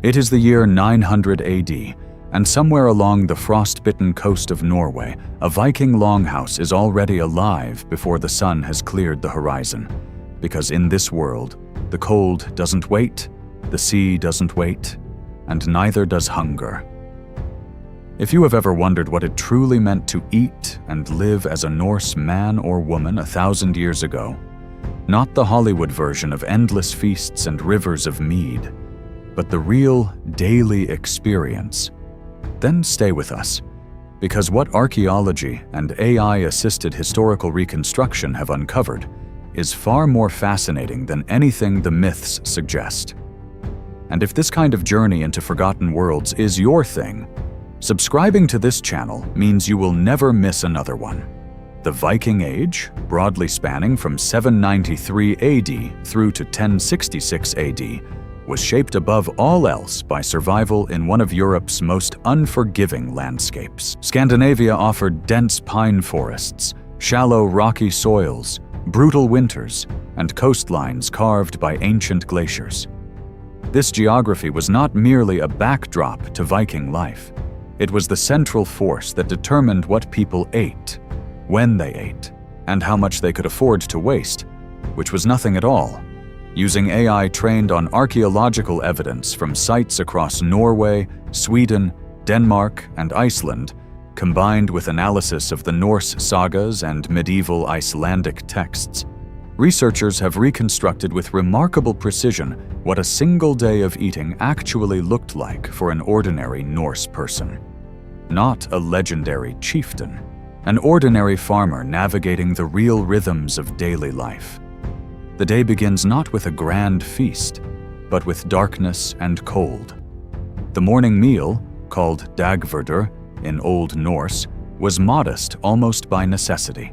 It is the year 900 AD, and somewhere along the frost-bitten coast of Norway, a Viking longhouse is already alive before the sun has cleared the horizon. Because in this world, the cold doesn't wait, the sea doesn't wait, and neither does hunger. If you have ever wondered what it truly meant to eat and live as a Norse man or woman 1,000 years ago, not the Hollywood version of endless feasts and rivers of mead, but the real daily experience, then stay with us, because what archaeology and AI-assisted historical reconstruction have uncovered is far more fascinating than anything the myths suggest. And if this kind of journey into forgotten worlds is your thing, subscribing to this channel means you will never miss another one. The Viking Age, broadly spanning from 793 AD through to 1066 AD, was shaped above all else by survival in one of Europe's most unforgiving landscapes. Scandinavia offered dense pine forests, shallow rocky soils, brutal winters, and coastlines carved by ancient glaciers. This geography was not merely a backdrop to Viking life. It was the central force that determined what people ate, when they ate, and how much they could afford to waste, which was nothing at all. Using AI trained on archaeological evidence from sites across Norway, Sweden, Denmark, and Iceland, combined with analysis of the Norse sagas and medieval Icelandic texts, researchers have reconstructed with remarkable precision what a single day of eating actually looked like for an ordinary Norse person. Not a legendary chieftain, an ordinary farmer navigating the real rhythms of daily life. The day begins not with a grand feast, but with darkness and cold. The morning meal, called dagverdur in Old Norse, was modest almost by necessity.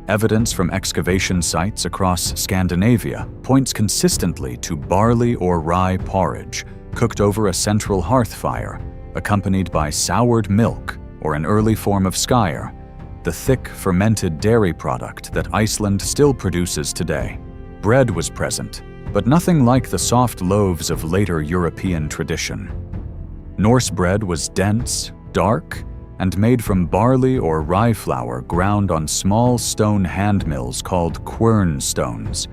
Evidence from excavation sites across Scandinavia points consistently to barley or rye porridge, cooked over a central hearth fire, accompanied by soured milk or an early form of skyr, the thick fermented dairy product that Iceland still produces today. Bread was present, but nothing like the soft loaves of later European tradition. Norse bread was dense, dark, and made from barley or rye flour ground on small stone hand mills called quern stones,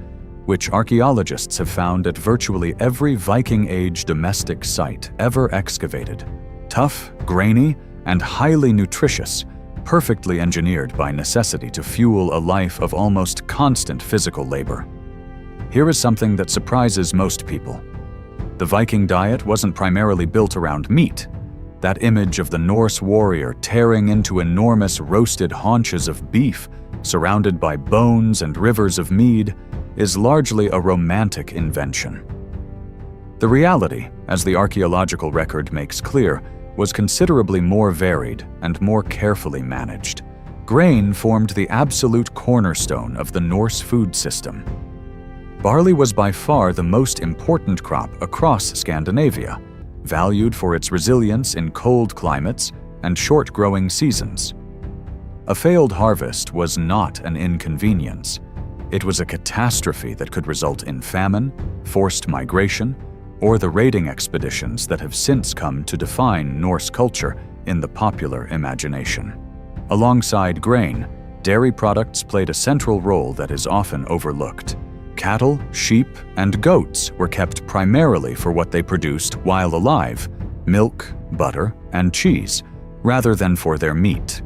which archaeologists have found at virtually every Viking Age domestic site ever excavated. Tough, grainy, and highly nutritious, perfectly engineered by necessity to fuel a life of almost constant physical labor. Here is something that surprises most people. The Viking diet wasn't primarily built around meat. That image of the Norse warrior tearing into enormous roasted haunches of beef, surrounded by bones and rivers of mead, is largely a romantic invention. The reality, as the archaeological record makes clear, was considerably more varied and more carefully managed. Grain formed the absolute cornerstone of the Norse food system. Barley was by far the most important crop across Scandinavia, valued for its resilience in cold climates and short growing seasons. A failed harvest was not an inconvenience. It was a catastrophe that could result in famine, forced migration, or the raiding expeditions that have since come to define Norse culture in the popular imagination. Alongside grain, dairy products played a central role that is often overlooked. Cattle, sheep, and goats were kept primarily for what they produced while alive, milk, butter, and cheese, rather than for their meat.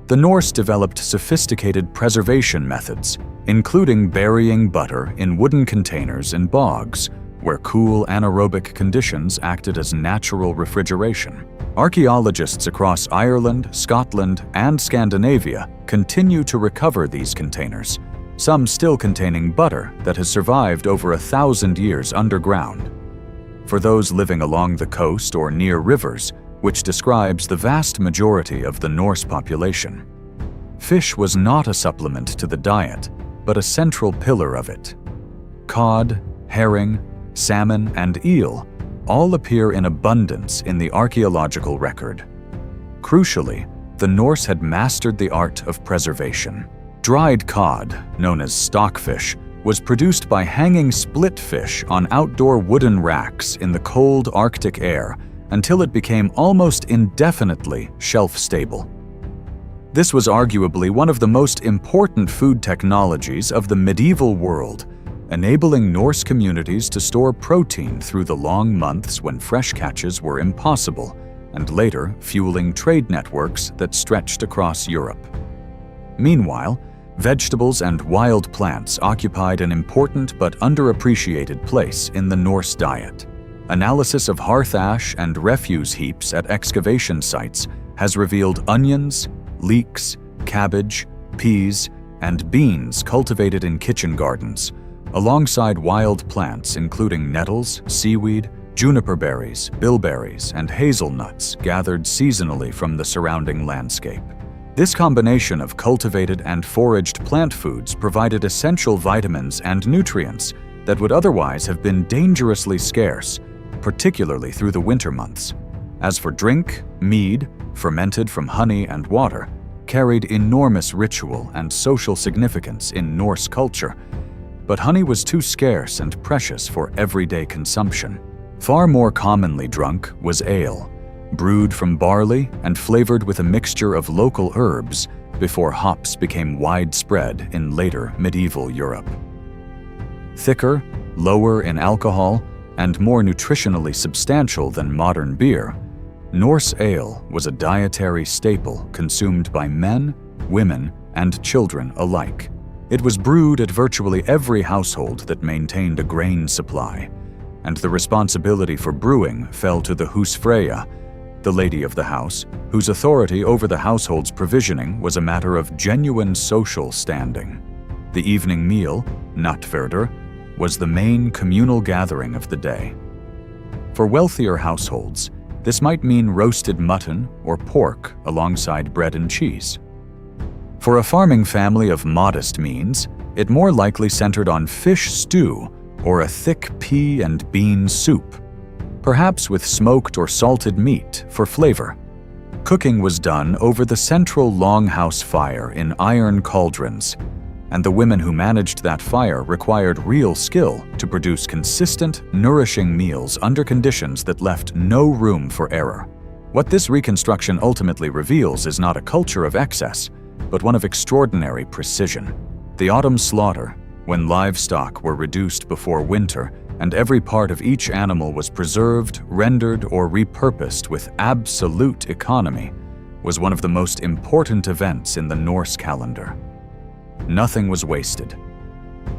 The Norse developed sophisticated preservation methods, including burying butter in wooden containers in bogs, where cool anaerobic conditions acted as natural refrigeration. Archaeologists across Ireland, Scotland, and Scandinavia continue to recover these containers, some still containing butter that has survived over 1,000 years underground. For those living along the coast or near rivers, which describes the vast majority of the Norse population, fish was not a supplement to the diet, but a central pillar of it. Cod, herring, salmon, and eel all appear in abundance in the archaeological record. Crucially, the Norse had mastered the art of preservation. Dried cod, known as stockfish, was produced by hanging split fish on outdoor wooden racks in the cold Arctic air until it became almost indefinitely shelf-stable. This was arguably one of the most important food technologies of the medieval world, enabling Norse communities to store protein through the long months when fresh catches were impossible, and later fueling trade networks that stretched across Europe. Meanwhile, vegetables and wild plants occupied an important but underappreciated place in the Norse diet. Analysis of hearth ash and refuse heaps at excavation sites has revealed onions, leeks, cabbage, peas, and beans cultivated in kitchen gardens, alongside wild plants including nettles, seaweed, juniper berries, bilberries, and hazelnuts gathered seasonally from the surrounding landscape. This combination of cultivated and foraged plant foods provided essential vitamins and nutrients that would otherwise have been dangerously scarce, particularly through the winter months. As for drink, mead, fermented from honey and water, carried enormous ritual and social significance in Norse culture. But honey was too scarce and precious for everyday consumption. Far more commonly drunk was ale, brewed from barley and flavored with a mixture of local herbs before hops became widespread in later medieval Europe. Thicker, lower in alcohol, and more nutritionally substantial than modern beer, Norse ale was a dietary staple consumed by men, women, and children alike. It was brewed at virtually every household that maintained a grain supply, and the responsibility for brewing fell to the husfreyja, the lady of the house, whose authority over the household's provisioning was a matter of genuine social standing. The evening meal, nattverður, was the main communal gathering of the day. For wealthier households, this might mean roasted mutton or pork alongside bread and cheese. For a farming family of modest means, it more likely centered on fish stew or a thick pea and bean soup, perhaps with smoked or salted meat for flavor. Cooking was done over the central longhouse fire in iron cauldrons, and the women who managed that fire required real skill to produce consistent, nourishing meals under conditions that left no room for error. What this reconstruction ultimately reveals is not a culture of excess, but one of extraordinary precision. The autumn slaughter, when livestock were reduced before winter, and every part of each animal was preserved, rendered, or repurposed with absolute economy, was one of the most important events in the Norse calendar. Nothing was wasted.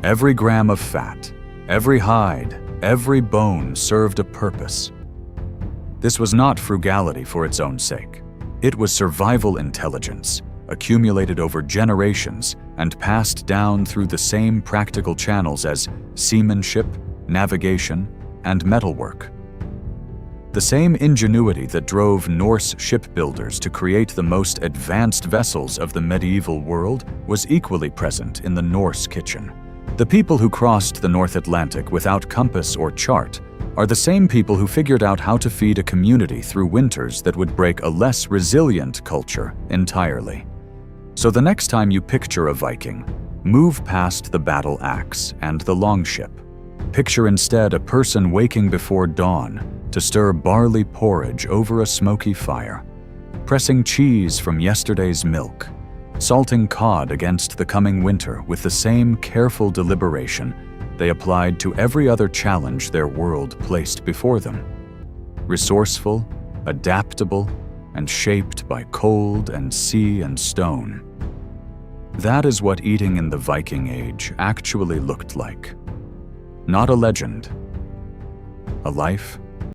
Every gram of fat, every hide, every bone served a purpose. This was not frugality for its own sake. It was survival intelligence, accumulated over generations and passed down through the same practical channels as seamanship, navigation, and metalwork. The same ingenuity that drove Norse shipbuilders to create the most advanced vessels of the medieval world was equally present in the Norse kitchen. The people who crossed the North Atlantic without compass or chart are the same people who figured out how to feed a community through winters that would break a less resilient culture entirely. So the next time you picture a Viking, move past the battle axe and the longship. Picture instead a person waking before dawn to stir barley porridge over a smoky fire, pressing cheese from yesterday's milk, salting cod against the coming winter with the same careful deliberation they applied to every other challenge their world placed before them. Resourceful, adaptable, and shaped by cold and sea and stone. That is what eating in the Viking Age actually looked like. Not a legend, a life